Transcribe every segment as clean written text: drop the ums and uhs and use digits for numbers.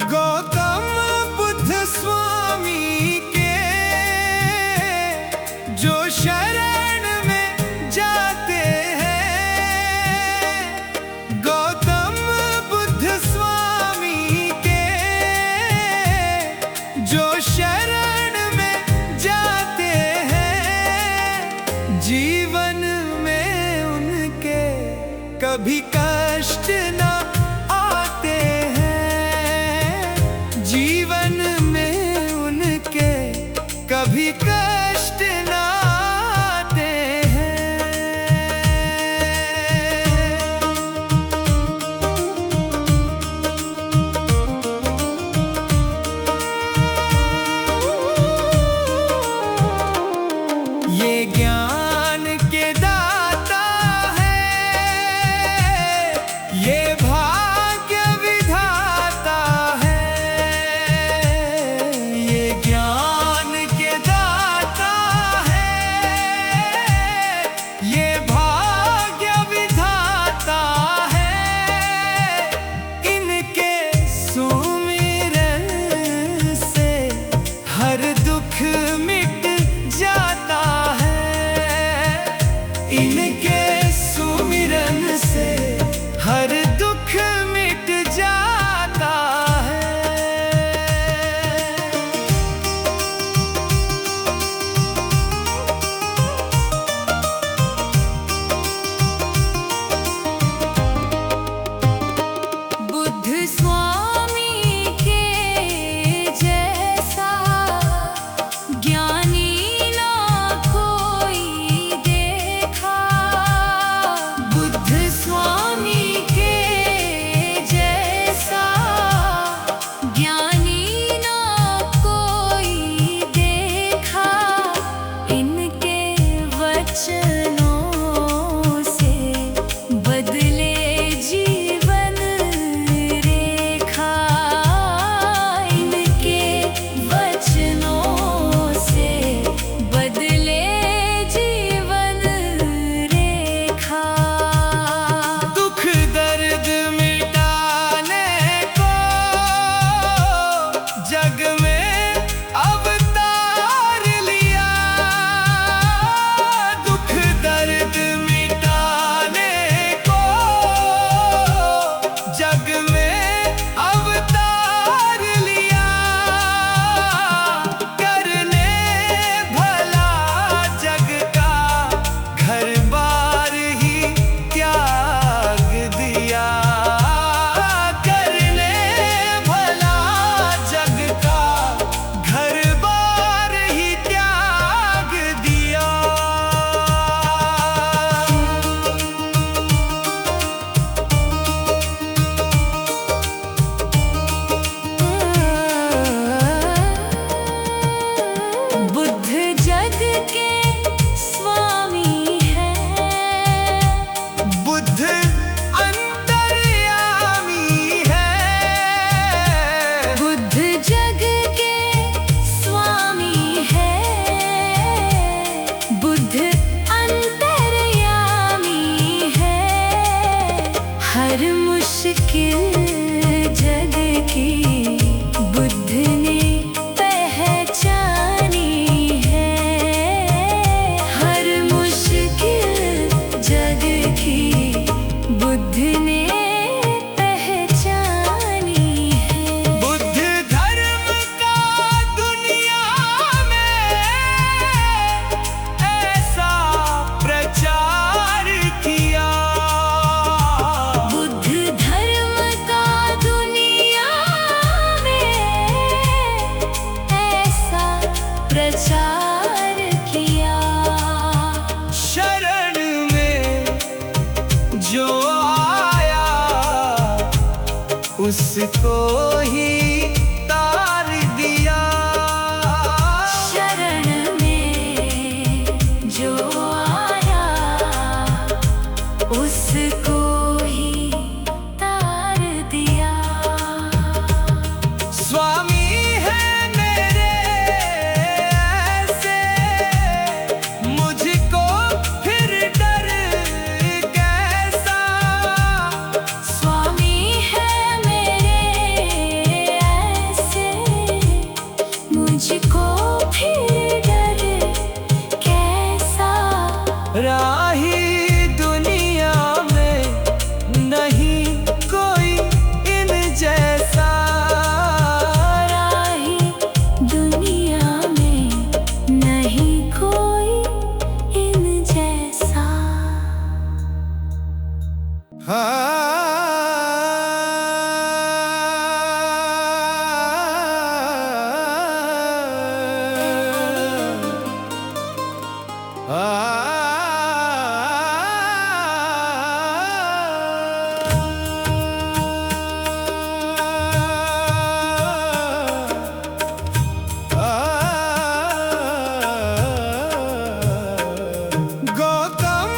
गौतम बुद्ध स्वामी के जो शरण में जाते हैं, गौतम बुद्ध स्वामी के जो शरण में जाते हैं, जीवन में उनके कभी कष्ट ना आते हैं, जीवन में उनके कभी कष्ट ना आते हैं। ये ज्ञान के दाता है, ये भाग्य विधाता है, ये ज्ञान के दाता है, ये भाग्य विधाता है। इनके सुमिरन से हर दुख मिट जाता है, इनके सुमिरन से हर दुख मिट जाता है। बुद्ध स्वामी के जैसा ज्ञानी ना कोई देखा, बुद्ध स्वामी के जैसा ज्ञानी ना कोई देखा। इनके वचनों से बदले जीवन रेखा, इनके वचनों से बदले जीवन रेखा। दुख दर्द मिटाने को जग में अवतार लिया, दुख दर्द मिटाने को जग में अवतार लिया। करने भला जग का घर बार ही त्याग दिया, करने भला जग का घर बार ही त्याग दिया। बुद्ध जग के स्वामी है, बुद्ध अंतर्यामी है, बुद्ध जग के स्वामी है, बुद्ध अंतर्यामी है। हर मुश्किल जग की बुद्ध ने पहचानी है, हर मुश्किल जग की बुद्ध ने पहचानी है। बुद्ध धर्म का दुनिया में ऐसा प्रचार किया, बुद्ध धर्म का दुनिया में ऐसा प्रचार किया। शरण में जो आया उसको ही तार दिया, फिर डरे कैसा। राही दुनिया में नहीं कोई इन जैसा। राही दुनिया में नहीं कोई इन जैसा। गौतम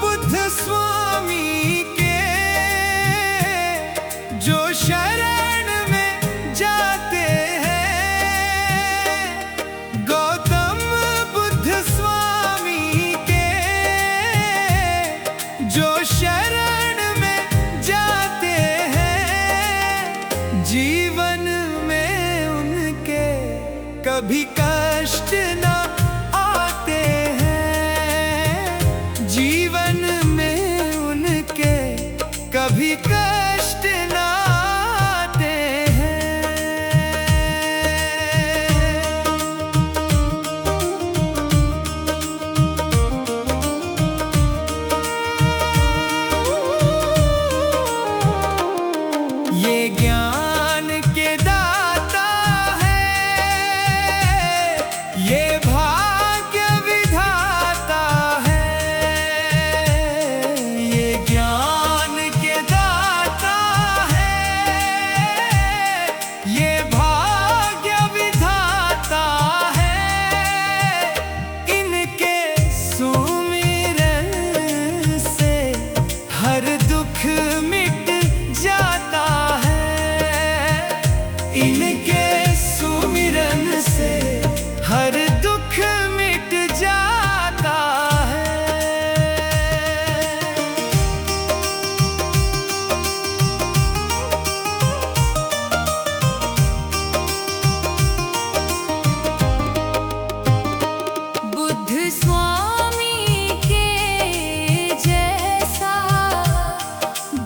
बुद्ध स्वामी के जो शरण में जाते हैं। गौतम बुद्ध स्वामी के जो शरण में जाते हैं। जीवन में उनके कभी कष्ट ना आते हैं। जीवन में उनके कभी कष्ट ना आते हैं। ये ज्ञान के दाता है, ये भाग्य विधाता है। ये ज्ञान के दाता है, ये भाग्य विधाता है। इनके सुमिरन से हर दुख मिट जाता है। इनके सुमिरन से हर दुख मिट जाता है। बुद्ध स्वामी के जैसा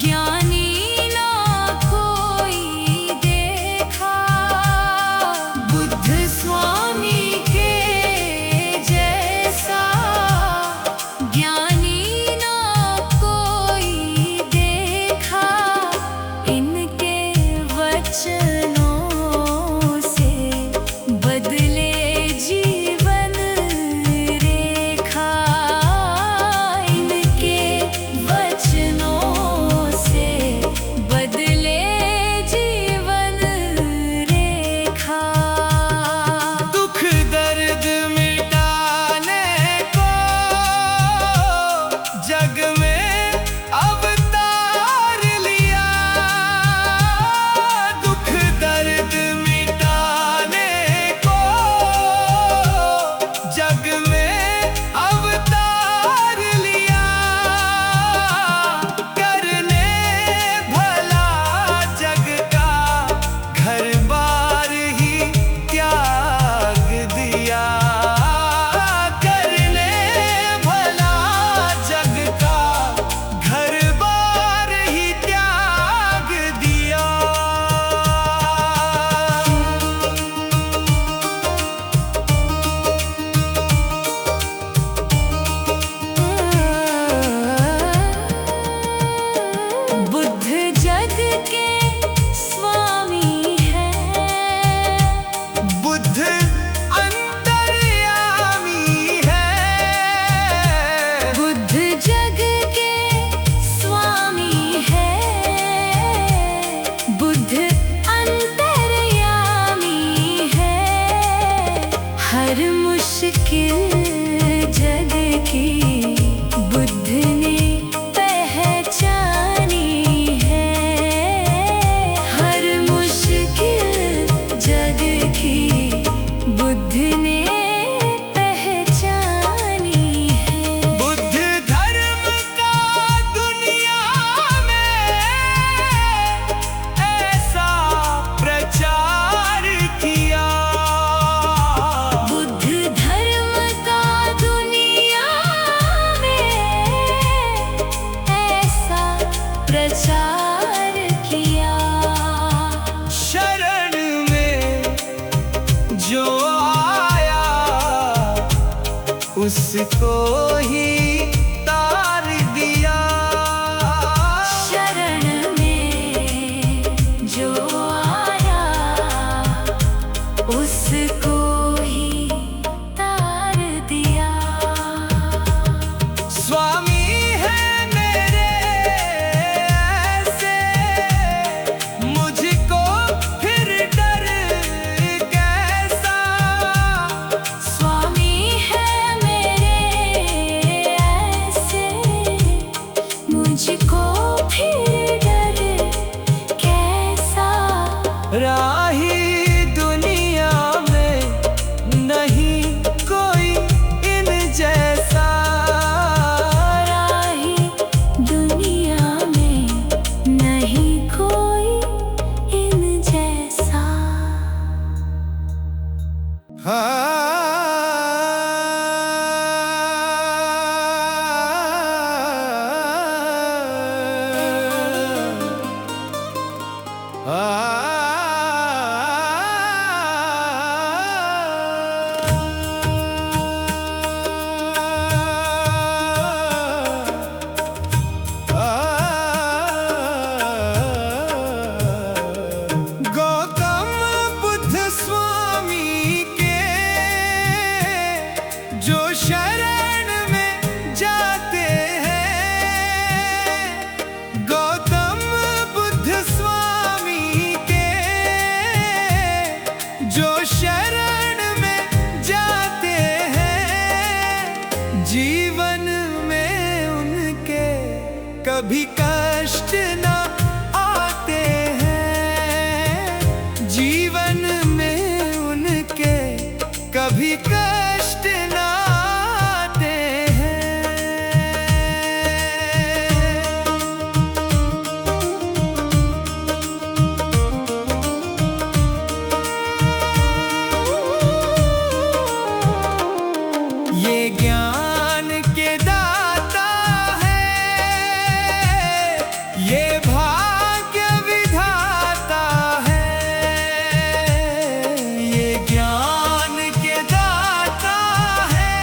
ज्ञानी ना कोई देखा। बुद्ध स्वामी के जैसा ज्ञानी ना कोई देखा। इनके वचनों से बदले जीवन रेखा। इनके वचनों से बदले जीवन रेखा। दुख दर्द मिटाने को जग में अवतार लिया। दुख दर्द मिटाने को जग में अवतार लिया। करने भला जग का घर बार ही त्याग दिया। करने भला जग का घर बार ही त्याग दिया। बुद्ध जग के स्वामी हैं। बुद्ध अंतर्यामी है। बुद्ध जग के स्वामी हैं। बुद्ध अंतर्यामी है। हर मुश्किल जग की बुद्ध ने पहचानी है। हर मुश्किल जग की बुद्ध ने पहचानी है। बुद्ध धर्म का दुनिया में ऐसा प्रचार किया। उसको ही तार दिया। शरण में जो आया उसको ही तार दिया। स्वामी है मेरे ऐसे, मुझको फिर डर कैसा। स्वामी है मेरे ऐसे, मुझको फिर डर कैसा। राही दुनिया में नहीं कोई इन जैसा। राही दुनिया में नहीं कोई इन जैसा। गौतम बुद्ध स्वामी के जो शरण में जाते हैं। गौतम बुद्ध स्वामी के जो शरण में जाते हैं। जीवन में उनके कभी कष्ट न आते हैं। जीवन में उनके कभी कष्ट न आते हैं। ये ज्ञान के दाता है, ये भाग्य विधाता है। ये ज्ञान के दाता है,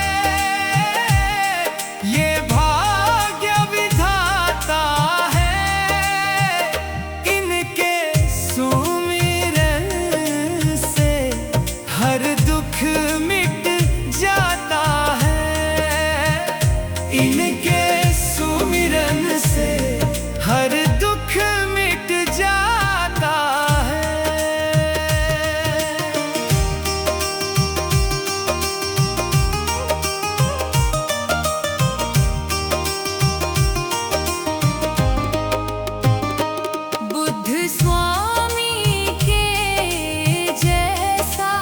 ये भाग्य विधाता है। इनके सुमिरन से हर दुख मिट जाता है। इनके सुमिरन से हर दुख मिट जाता है। बुद्ध स्वामी के जैसा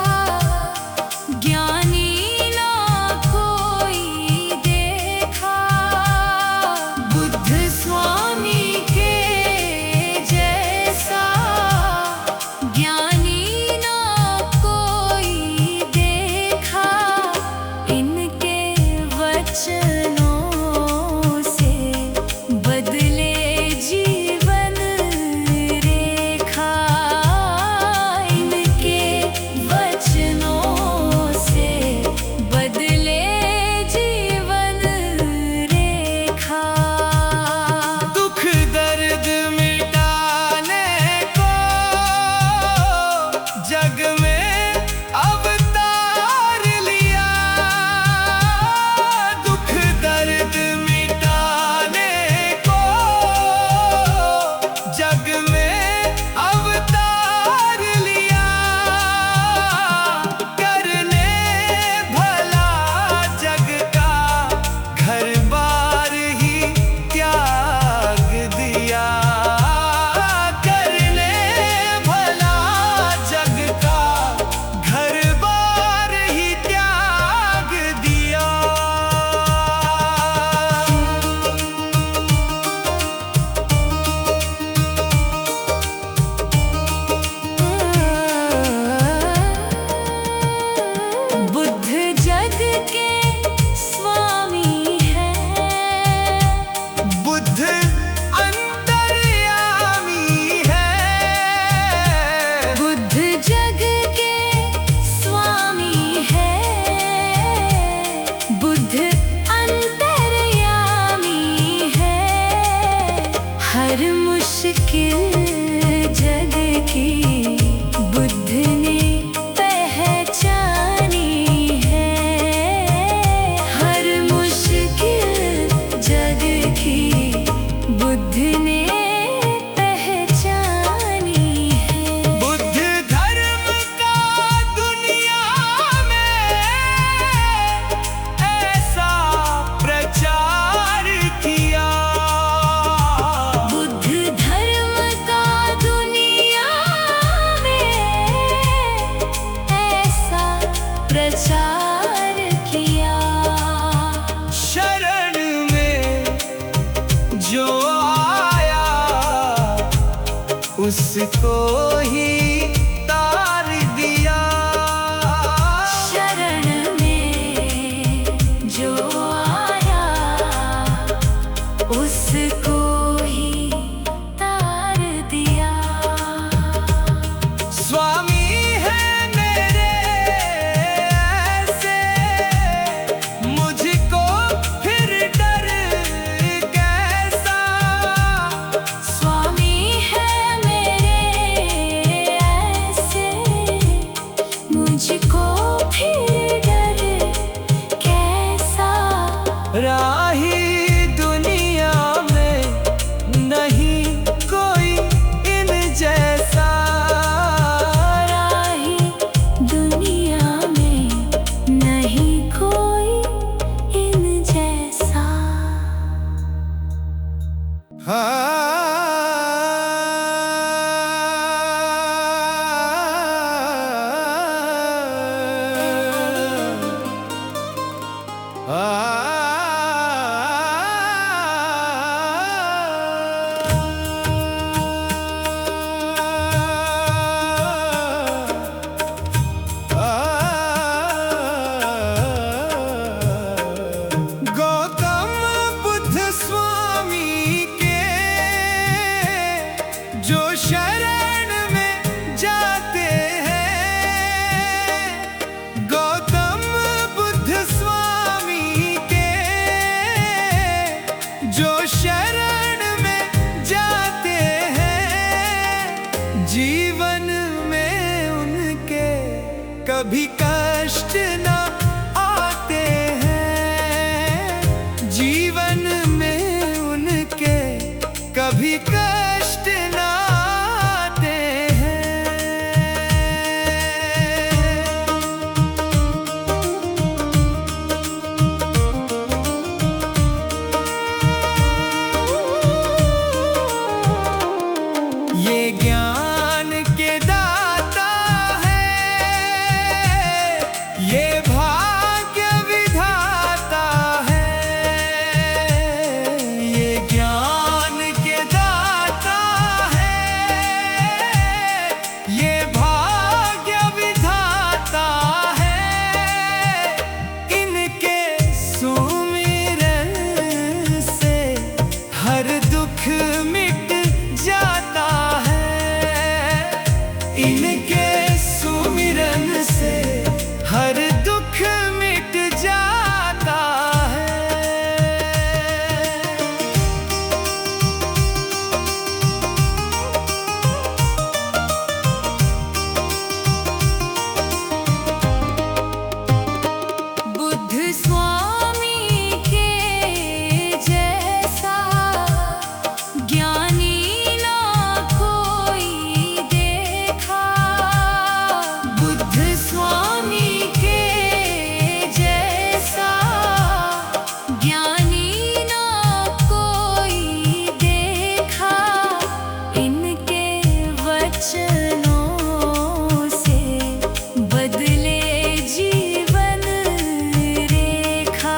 ज्ञानी ना कोई देखा। बुद्ध स्वामी के जैसा ज्ञानी ना कोई देखा। इनके वचनों से बदले जीवन रेखा। इनके वचनों से बदले जीवन रेखा। दुख दर्द मिटाने को जग में अवतार लिया। दुख दर्द मिटाने को जग में अवतार लिया। करने भला जग का घर बार ही त्याग दिया। करने भला जग का घर बार ही त्याग दिया। बुद्ध जग के स्वामी हैं। बुद्ध अंतर्यामी है। बुद्ध जग के स्वामी हैं। बुद्ध उसको ही तार दिया। शरण में जो आया उसको ही तार दिया। स्वामी है मेरे ऐसे, मुझको फिर डर कैसा। स्वामी है मेरे ऐसे, मुझको फिर डर कैसा। राही दुनिया में नहीं कोई इन जैसा। राही दुनिया में नहीं कोई इन जैसा। गौतम बुद्ध स्वामी के जो शरण में जाते हैं। गौतम बुद्ध स्वामी के जो शरण में जाते हैं, जीवन में उनके कभी कष्ट न आते हैं। जीवन में उनके कभी कष्ट न आते हैं। ये ज्ञान के दाता है, ये भाग्य विधाता है। ये ज्ञान के दाता है, ये भाग्य विधाता है। इनके सुमिरन से हर दुख मिट जाता है। इनके सुमिरन से हर दुख मिट जाता है। बुद्ध स्वामी के जैसा ज्ञानी ना कोई देखा। बुद्ध स्वामी के जैसा ज्ञानी ना कोई देखा। इनके वचनों से बदले जीवन रेखा।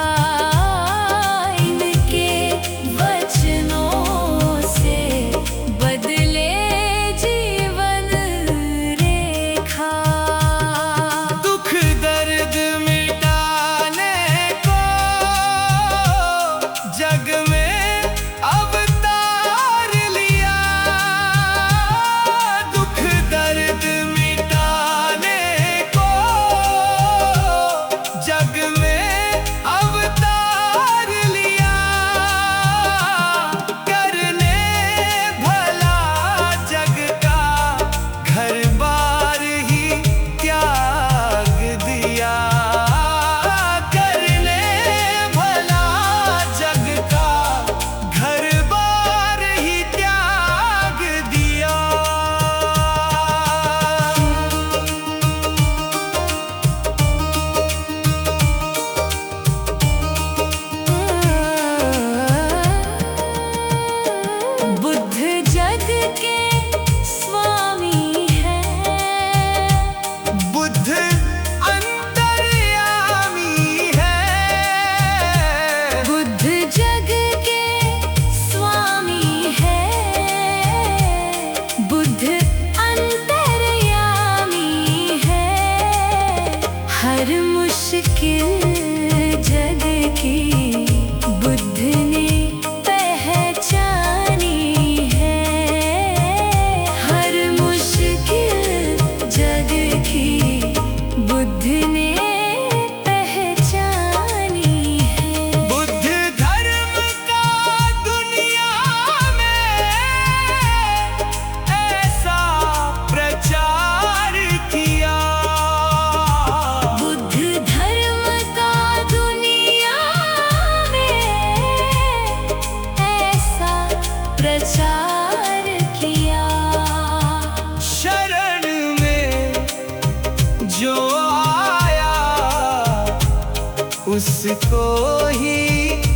उसको ही